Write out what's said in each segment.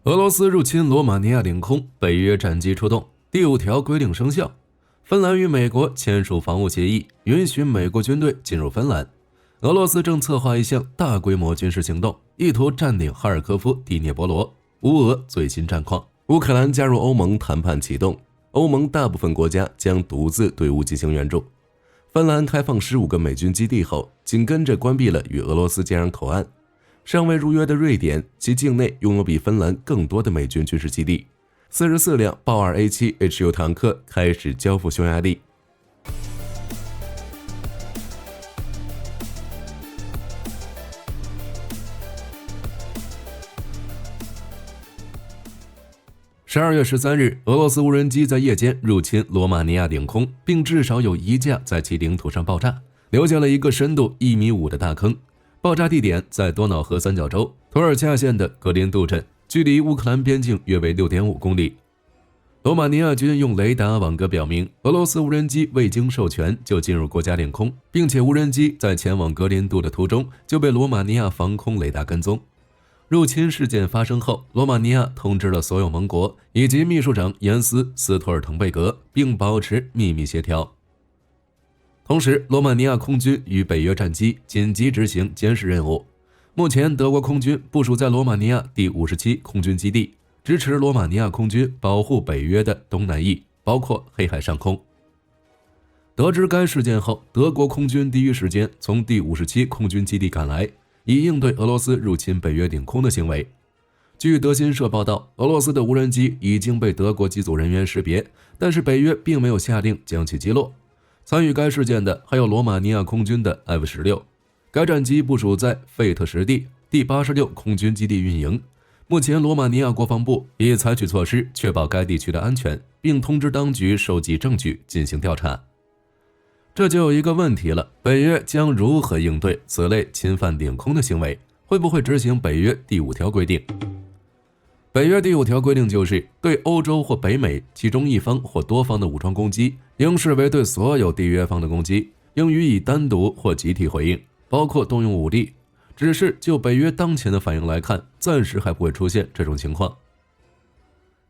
俄罗斯入侵罗马尼亚领空，北约战机出动。第5条规定生效。芬兰与美国签署防务协议，允许美国军队进入芬兰。俄罗斯正策划一项大规模军事行动，意图占领哈尔科夫、第聂伯罗。乌俄最新战况：乌克兰加入欧盟谈判启动，欧盟大部分国家将独自对乌进行援助。芬兰开放15个美军基地后，紧跟着关闭了与俄罗斯接壤口岸。尚未入约的瑞典，其境内拥有比芬兰更多的美军军事基地。44辆豹 2A7HU 坦克开始交付匈牙利。12月13日，俄罗斯无人机在夜间入侵罗马尼亚领空，并至少有1架在其领土上爆炸，留下了一个深度1.5米的大坑。爆炸地点在多瑙河三角洲图尔恰县的格林杜镇，距离乌克兰边境约为 6.5 公里。罗马尼亚军用雷达网格表明，俄罗斯无人机未经授权就进入国家领空，并且无人机在前往格林杜的途中就被罗马尼亚防空雷达跟踪。入侵事件发生后，罗马尼亚通知了所有盟国以及秘书长严斯·斯托尔滕贝格，并保持秘密协调。同时，罗马尼亚空军与北约战机紧急执行监视任务。目前，德国空军部署在罗马尼亚第57空军基地，支持罗马尼亚空军保护北约的东南翼，包括黑海上空。得知该事件后，德国空军第一时间从第57空军基地赶来，以应对俄罗斯入侵北约领空的行为。据德新社报道，俄罗斯的无人机已经被德国机组人员识别，但是北约并没有下令将其击落。参与该事件的还有罗马尼亚空军的 F-16， 该战机部署在费特什地第86空军基地运营。目前，罗马尼亚国防部已采取措施确保该地区的安全，并通知当局收集证据进行调查。这就有一个问题了，北约将如何应对此类侵犯领空的行为？会不会执行北约第5条规定？北约第5条规定就是对欧洲或北美其中一方或多方的武装攻击，应视为对所有缔约方的攻击，应予以单独或集体回应，包括动用武力。只是就北约当前的反应来看，暂时还不会出现这种情况。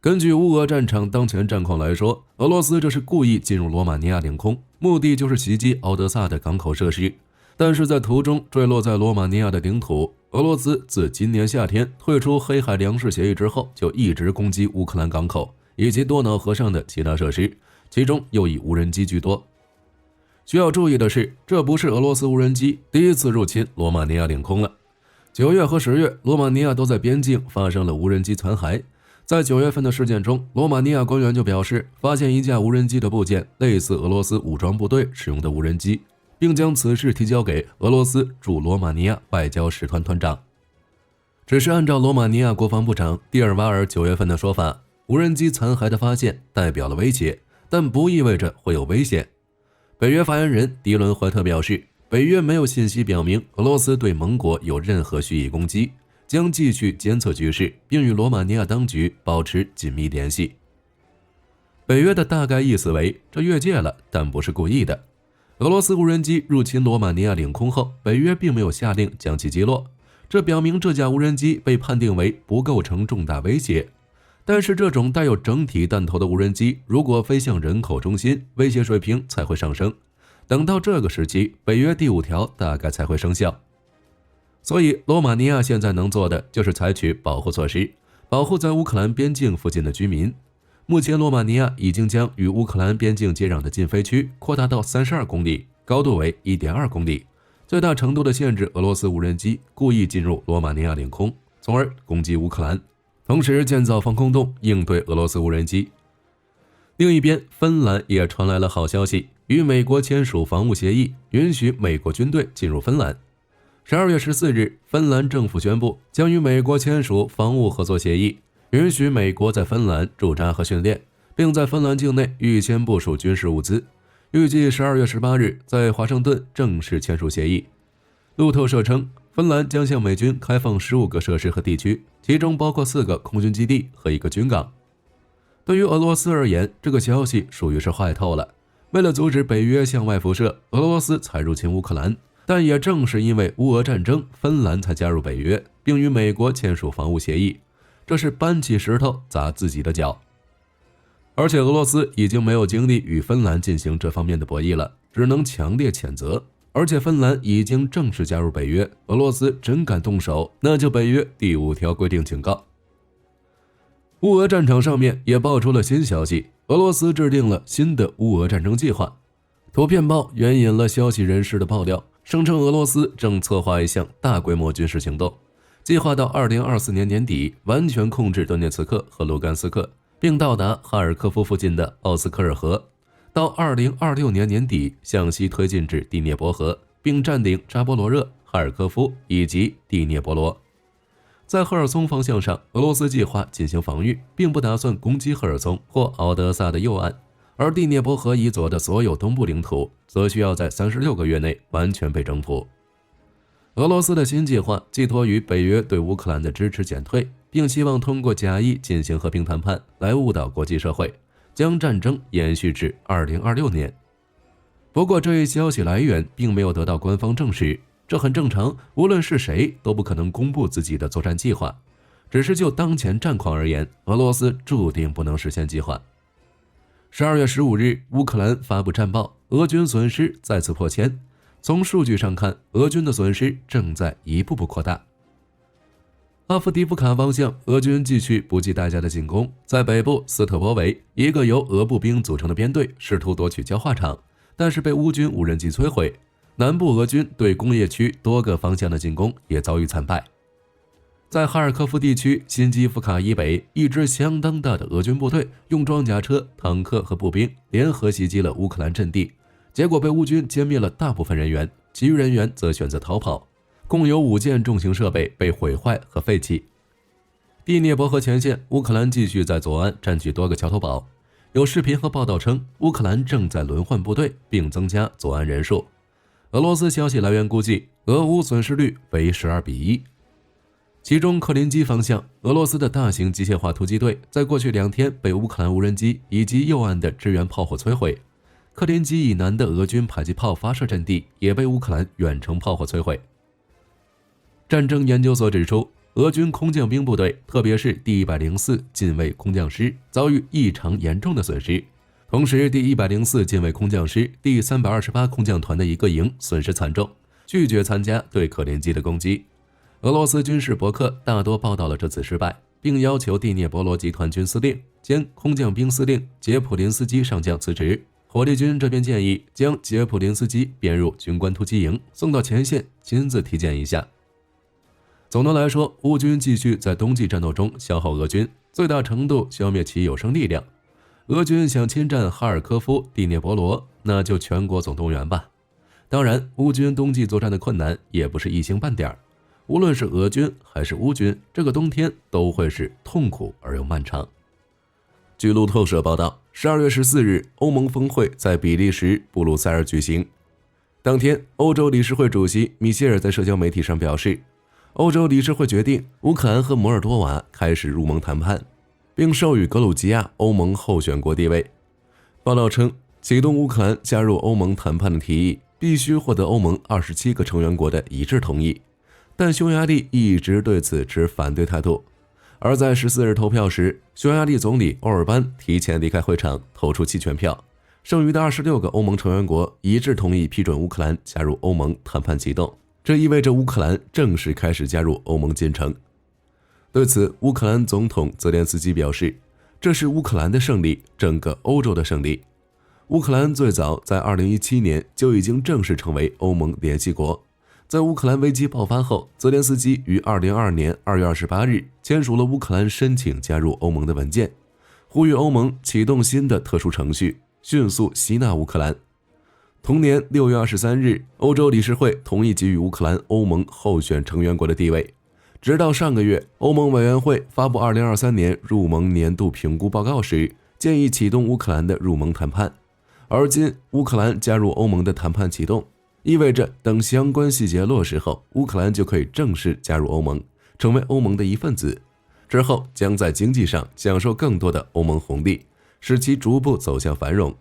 根据乌俄战场当前战况来说，俄罗斯这是故意进入罗马尼亚领空，目的就是袭击敖德萨的港口设施。但是在途中坠落在罗马尼亚的领土，俄罗斯自今年夏天退出黑海粮食协议之后，就一直攻击乌克兰港口以及多瑙河上的其他设施，其中又以无人机居多。需要注意的是，这不是俄罗斯无人机第一次入侵罗马尼亚领空了。9月和10月，罗马尼亚都在边境发生了无人机残骸。在9月份的事件中，罗马尼亚官员就表示，发现一架无人机的部件类似俄罗斯武装部队使用的无人机，并将此事提交给俄罗斯驻罗马尼亚外交使团团长。只是按照罗马尼亚国防部长蒂尔瓦尔9月份的说法，无人机残骸的发现代表了威胁，但不意味着会有危险。北约发言人迪伦·怀特表示，北约没有信息表明俄罗斯对盟国有任何蓄意攻击，将继续监测局势，并与罗马尼亚当局保持紧密联系。北约的大概意思为，这越界了，但不是故意的。俄罗斯无人机入侵罗马尼亚领空后，北约并没有下令将其击落，这表明这架无人机被判定为不构成重大威胁。但是这种带有整体弹头的无人机，如果飞向人口中心，威胁水平才会上升。等到这个时期，北约第5条大概才会生效。所以，罗马尼亚现在能做的就是采取保护措施，保护在乌克兰边境附近的居民。目前，罗马尼亚已经将与乌克兰边境接壤的禁飞区扩大到32公里，高度为 1.2 公里，最大程度的限制俄罗斯无人机故意进入罗马尼亚领空，从而攻击乌克兰。同时建造防空洞应对俄罗斯无人机。另一边，芬兰也传来了好消息，与美国签署防务协议，允许美国军队进入芬兰。12月14日，芬兰政府宣布将与美国签署防务合作协议，允许美国在芬兰驻扎和训练，并在芬兰境内预先部署军事物资。预计12月18日在华盛顿正式签署协议。路透社称，芬兰将向美军开放15个设施和地区，其中包括4个空军基地和1个军港。对于俄罗斯而言，这个消息属于是坏透了。为了阻止北约向外辐射，俄罗斯才入侵乌克兰。但也正是因为乌俄战争，芬兰才加入北约，并与美国签署防务协议。这是搬起石头砸自己的脚。而且俄罗斯已经没有精力与芬兰进行这方面的博弈了，只能强烈谴责。而且芬兰已经正式加入北约，俄罗斯真敢动手，那就北约第5条规定警告。乌俄战场上面也爆出了新消息，俄罗斯制定了新的乌俄战争计划。图片报援引了消息人士的爆料，声称俄罗斯正策划一项大规模军事行动，计划到2024年年底完全控制顿涅茨克和卢甘斯克，并到达哈尔科夫附近的奥斯科尔河，到2026年年底向西推进至第聂伯河，并占领扎波罗热、哈尔科夫以及第聂伯罗。在赫尔松方向上，俄罗斯计划进行防御，并不打算攻击赫尔松或敖德萨的右岸，而第聂伯河以左的所有东部领土则需要在36个月内完全被征服。俄罗斯的新计划寄托于北约对乌克兰的支持减退，并希望通过假意进行和平谈判来误导国际社会，将战争延续至2026年。不过这一消息来源并没有得到官方证实，这很正常，无论是谁都不可能公布自己的作战计划。只是就当前战况而言，俄罗斯注定不能实现计划。12月15日，乌克兰发布战报，俄军损失再次破千。从数据上看，俄军的损失正在一步步扩大。阿夫迪夫卡方向，俄军继续不计代价的进攻，在北部斯特波维，一个由俄步兵组成的编队试图夺取焦化厂，但是被乌军无人机摧毁。南部俄军对工业区多个方向的进攻也遭遇惨败。在哈尔科夫地区新基夫卡以北，一支相当大的俄军部队用装甲车、坦克和步兵联合袭击了乌克兰阵地，结果被乌军歼灭了大部分人员，其余人员则选择逃跑，共有5件重型设备被毁坏和废弃。第聂伯河前线，乌克兰继续在左岸占据多个桥头堡，有视频和报道称乌克兰正在轮换部队并增加左岸人数。俄罗斯消息来源估计，俄乌损失率为12:1。其中克林基方向，俄罗斯的大型机械化突击队在过去2天被乌克兰无人机以及右岸的支援炮火摧毁。克林基以南的俄军迫击炮发射阵地也被乌克兰远程炮火摧毁。战争研究所指出，俄军空降兵部队，特别是第104近卫空降师遭遇异常严重的损失，同时第104近卫空降师第328空降团的一个营损失惨重，拒绝参加对克林基的攻击。俄罗斯军事博客大多报道了这次失败，并要求第聂伯罗集团军司令兼空降兵司令杰普林斯基上将辞职。火力军这边建议将杰普林斯基编入军官突击营，送到前线亲自体检一下。总的来说，乌军继续在冬季战斗中消耗俄军，最大程度消灭其有生力量。俄军想侵占哈尔科夫、第聂伯罗，那就全国总动员吧。当然，乌军冬季作战的困难也不是一星半点，无论是俄军还是乌军，这个冬天都会是痛苦而又漫长。据路透社报道，12月14日，欧盟峰会在比利时布鲁塞尔举行。当天，欧洲理事会主席米歇尔在社交媒体上表示，欧洲理事会决定乌克兰和摩尔多瓦开始入盟谈判，并授予格鲁吉亚欧盟候选国地位。报道称，启动乌克兰加入欧盟谈判的提议必须获得欧盟27个成员国的一致同意，但匈牙利一直对此持反对态度。而在14日投票时，匈牙利总理欧尔班提前离开会场，投出弃权票。剩余的26个欧盟成员国一致同意批准乌克兰加入欧盟谈判启动，这意味着乌克兰正式开始加入欧盟进程。对此，乌克兰总统泽连斯基表示，这是乌克兰的胜利，整个欧洲的胜利。乌克兰最早在2017年就已经正式成为欧盟联系国。在乌克兰危机爆发后，泽连斯基于2022年2月28日签署了乌克兰申请加入欧盟的文件，呼吁欧盟启动新的特殊程序，迅速吸纳乌克兰。同年6月23日，欧洲理事会同意给予乌克兰欧盟候选成员国的地位。直到上个月，欧盟委员会发布2023年入盟年度评估报告时，建议启动乌克兰的入盟谈判。而今，乌克兰加入欧盟的谈判启动，意味着等相关细节落实后，乌克兰就可以正式加入欧盟，成为欧盟的一份子。之后将在经济上享受更多的欧盟红利，使其逐步走向繁荣。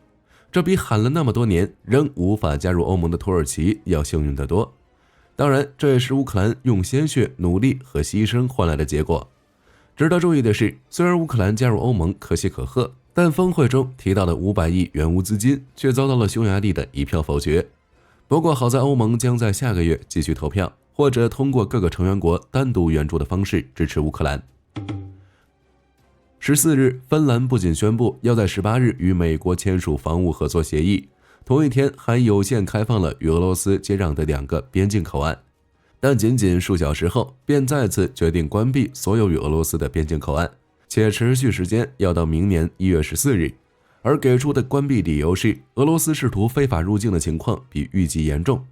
这比喊了那么多年仍无法加入欧盟的土耳其要幸运得多。当然，这也是乌克兰用鲜血、努力和牺牲换来的结果。值得注意的是，虽然乌克兰加入欧盟可喜可贺，但峰会中提到的500亿援乌资金却遭到了匈牙利的一票否决。不过好在欧盟将在下个月继续投票，或者通过各个成员国单独援助的方式支持乌克兰。14日，芬兰不仅宣布要在18日与美国签署防务合作协议，同一天还有限开放了与俄罗斯接壤的2个边境口岸，但仅仅数小时后便再次决定关闭所有与俄罗斯的边境口岸，且持续时间要到明年1月14日。而给出的关闭理由是俄罗斯试图非法入境的情况比预计严重。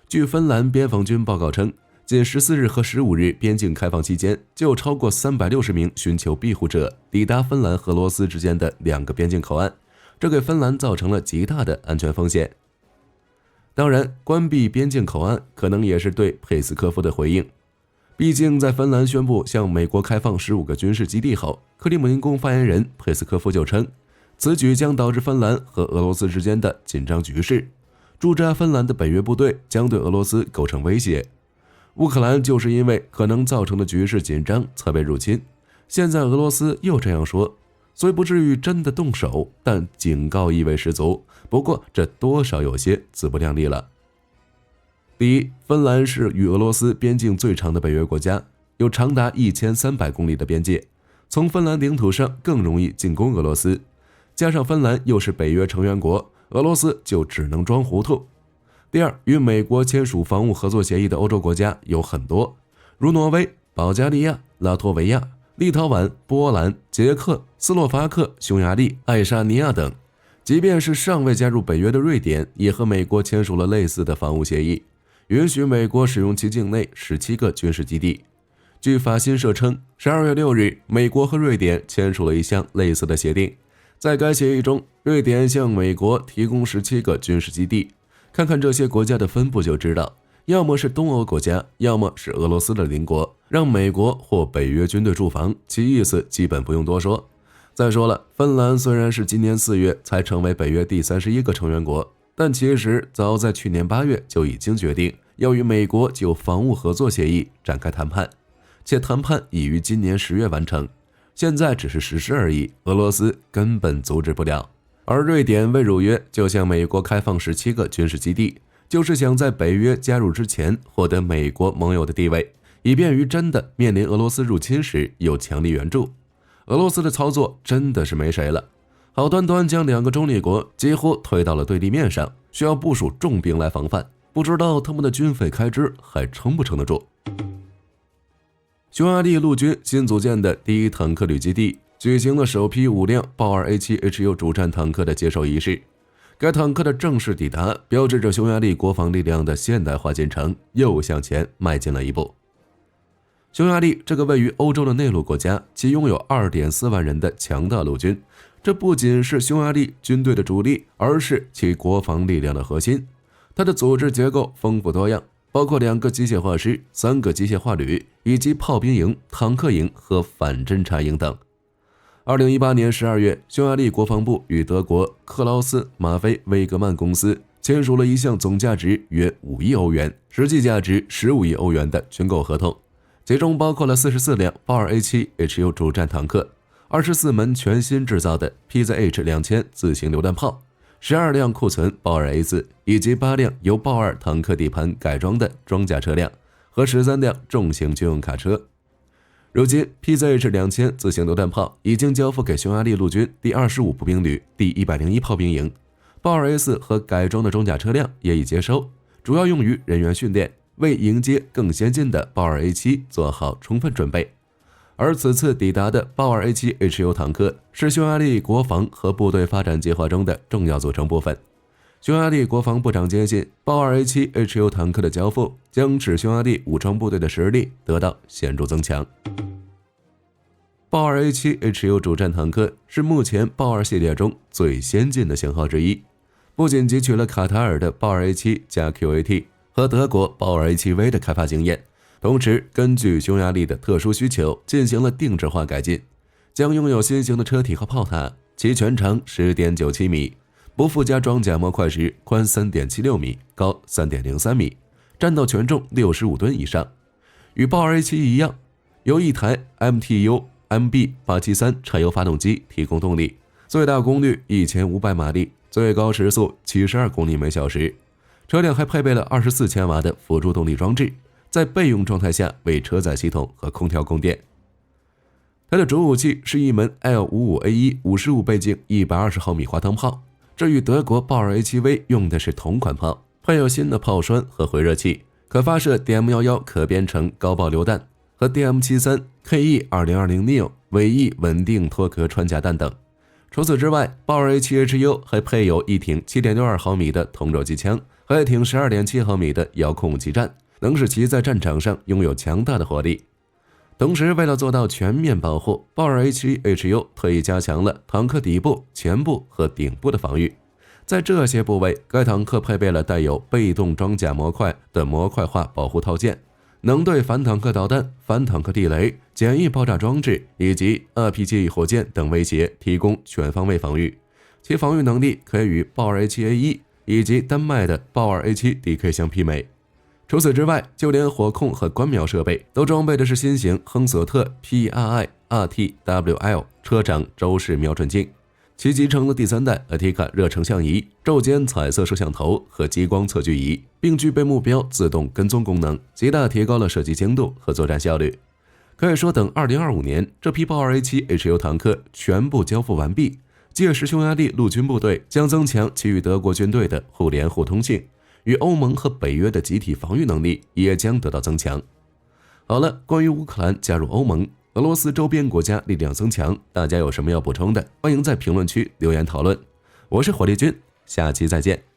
据芬兰边防军报告称，仅14日和15日边境开放期间，就超过360名寻求庇护者抵达芬兰和俄罗斯之间的2个边境口岸，这给芬兰造成了极大的安全风险。当然，关闭边境口岸可能也是对佩斯科夫的回应。毕竟在芬兰宣布向美国开放15个军事基地后，克里姆林宫发言人佩斯科夫就称，此举将导致芬兰和俄罗斯之间的紧张局势，驻扎芬兰的北约部队将对俄罗斯构成威胁。乌克兰就是因为可能造成的局势紧张才被入侵，现在俄罗斯又这样说，虽不至于真的动手，但警告意味十足。不过这多少有些自不量力了。第一，芬兰是与俄罗斯边境最长的北约国家，有长达1300公里的边界，从芬兰领土上更容易进攻俄罗斯，加上芬兰又是北约成员国，俄罗斯就只能装糊涂。第二，与美国签署防务合作协议的欧洲国家有很多，如挪威、保加利亚、拉脱维亚、立陶宛、波兰、捷克、斯洛伐克、匈牙利、爱沙尼亚等。即便是尚未加入北约的瑞典，也和美国签署了类似的防务协议，允许美国使用其境内17个军事基地。据法新社称，12月6日，美国和瑞典签署了一项类似的协定，在该协议中，瑞典向美国提供17个军事基地。看看这些国家的分布就知道，要么是东欧国家，要么是俄罗斯的邻国，让美国或北约军队驻防，其意思基本不用多说。再说了，芬兰虽然是今年4月才成为北约第31个成员国，但其实早在去年8月就已经决定要与美国就防务合作协议展开谈判，且谈判已于今年10月完成，现在只是实施而已，俄罗斯根本阻止不了。而瑞典为入约，就向美国开放17个军事基地，就是想在北约加入之前获得美国盟友的地位，以便于真的面临俄罗斯入侵时有强力援助。俄罗斯的操作真的是没谁了，好端端将2个中立国几乎推到了对立面上，需要部署重兵来防范，不知道他们的军费开支还撑不撑得住。匈牙利陆军新组建的第1坦克旅基地举行了首批5辆豹2 A7HU 主战坦克的接受仪式。该坦克的正式抵达，标志着匈牙利国防力量的现代化进程又向前迈进了一步。匈牙利这个位于欧洲的内陆国家，其拥有2.4万人的强大陆军，这不仅是匈牙利军队的主力，而是其国防力量的核心。它的组织结构丰富多样，包括2个机械化师、3个机械化旅，以及炮兵营、坦克营和反侦察营等。2018年12月，匈牙利国防部与德国克劳斯马菲威格曼公司签署了一项总价值约5亿欧元、实际价值15亿欧元的军购合同，其中包括了44辆豹2 A7HU 主战坦克、24门全新制造的 PZH-2000 自行榴弹炮、12辆库存豹2 A4， 以及8辆由豹2坦克底盘改装的装甲车辆和13辆重型军用卡车。如今 PZH-2000 自行榴弹炮已经交付给匈牙利陆军第25步兵旅第101炮兵营，豹2 A4 和改装的装甲车辆也已接收，主要用于人员训练，为迎接更先进的豹2 A7 做好充分准备。而此次抵达的豹2 A7HU 坦克是匈牙利国防和部队发展计划中的重要组成部分。匈牙利国防部长坚信，豹2 A7HU 坦克的交付将使匈牙利武装部队的实力得到显著增强。豹2 A7HU 主战坦克是目前豹2系列中最先进的型号之一，不仅汲取了卡塔尔的豹2 A7 加 QAT 和德国豹2 A7V 的开发经验，同时根据匈牙利的特殊需求进行了定制化改进，将拥有新型的车体和炮塔，其全长 10.97 米，不附加装甲模块时宽 3.76 米，高 3.03 米，战斗权重65吨以上。与豹2 A7 一样，由一台 MTU MB873柴油发动机提供动力，最大功率1500马力，最高时速72公里每小时。车辆还配备了24千瓦的辅助动力装置，在备用状态下为车载系统和空调供电。它的主武器是一门 L55A1 55倍镜120毫米滑膛炮，这与德国豹二 A7V 用的是同款炮，配有新的炮栓和回热器，可发射 DM11可编程高爆榴弹和 DM73 KE2020neo 尾翼稳定脱壳穿甲弹等。除此之外，豹二 A7HU 还配有一挺 7.62 毫米的同轴机枪和一挺 12.7 毫米的遥控武器站，能使其在战场上拥有强大的火力。同时，为了做到全面保护，豹二 A7HU 特意加强了坦克底部、前部和顶部的防御。在这些部位，该坦克配备了带有被动装甲模块的模块化保护套件，能对反坦克导弹、反坦克地雷、简易爆炸装置以及 RPG 火箭等威胁提供全方位防御。其防御能力可以与豹二 A7A1 以及丹麦的豹二 A7DK 相媲美。除此之外，就连火控和观瞄设备都装备的是新型亨索特 PRI RTWL 车长轴式瞄准镜，其集成了第3代 Atika 热成像仪、昼间彩色摄像头和激光测距仪，并具备目标自动跟踪功能，极大提高了射击精度和作战效率。可以说，等2025年这批豹二 A7HU 坦克全部交付完毕，届时匈牙利陆军部队将增强其与德国军队的互联互通性，与欧盟和北约的集体防御能力也将得到增强。好了，关于乌克兰加入欧盟、俄罗斯周边国家力量增强，大家有什么要补充的，欢迎在评论区留言讨论。我是火力军，下期再见。